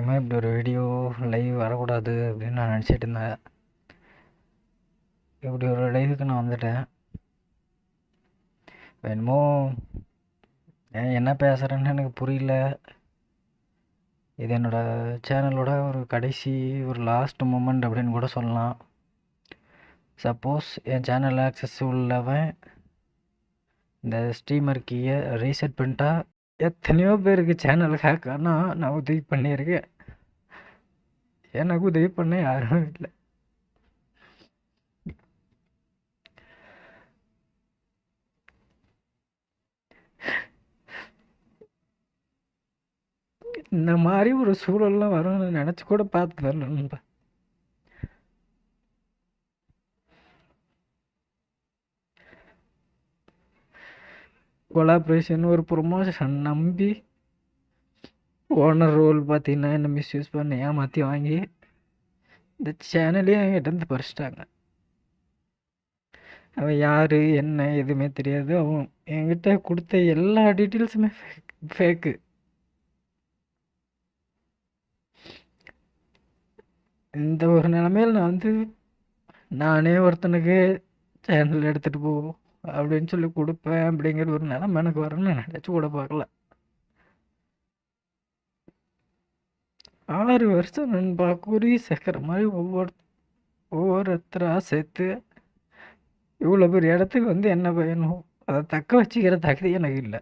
இனிமேல் இப்படி ஒரு வீடியோ லைவ் வரக்கூடாது அப்படின்னு நான் நினச்சிட்டு இருந்தேன். இப்படி ஒரு லைவுக்கு நான் வந்துட்டேன். என்னமோ என்ன பேசுகிறேன்னு எனக்கு புரியல. இது என்னோடய சேனலோட ஒரு கடைசி ஒரு லாஸ்ட் மூமெண்ட் அப்படின்னு கூட சொல்லலாம். சப்போஸ் என் சேனல் ஆக்சஸ் உள்ளவன் இந்த ஸ்ட்ரீமர் கீயை ரீசெட் பண்ணிட்டா எத்தனையோ பேருக்கு சேனல் ஹேக் ஆனால் நான் உதவி பண்ணியிருக்கேன். எனக்கு உதவி பண்ண யாரும் இல்லை. இந்த மாதிரி ஒரு சூழல்லாம் வரும்னு நினச்சி கூட பார்த்ததில்ல நண்பா. கொலாபரேஷன் ஒரு ப்ரொமோஷன் நம்பி ஓனர் ரோல் பார்த்தீங்கன்னா என்ன மிஸ்யூஸ் பண்ணி ஏமாற்றி வாங்கி இந்த சேனலே என்கிட்ட பறிச்சிட்டாங்க. அவன் யார் என்ன எதுவுமே தெரியாது. அவன் என்கிட்ட கொடுத்த எல்லா டீட்டெயில்ஸுமே ஃபேக்கு. இந்த ஒரு நிலமையில் நான் நானே ஒருத்தனுக்கு சேனல் எடுத்துகிட்டு போ அப்படின்னு சொல்லி கொடுப்பேன் அப்படிங்கிற ஒரு நிலமை எனக்கு வரணும்னு நினச்சி கூட பார்க்கல. 6 வருஷம் நண்பா குறி சேர்க்குற மாதிரி ஒவ்வொருத்தராக சேர்த்து இவ்வளோ பெரிய இடத்துக்கு என்ன பயனும்? அதை தக்க வச்சுக்கிற தகுதி எனக்கு இல்லை.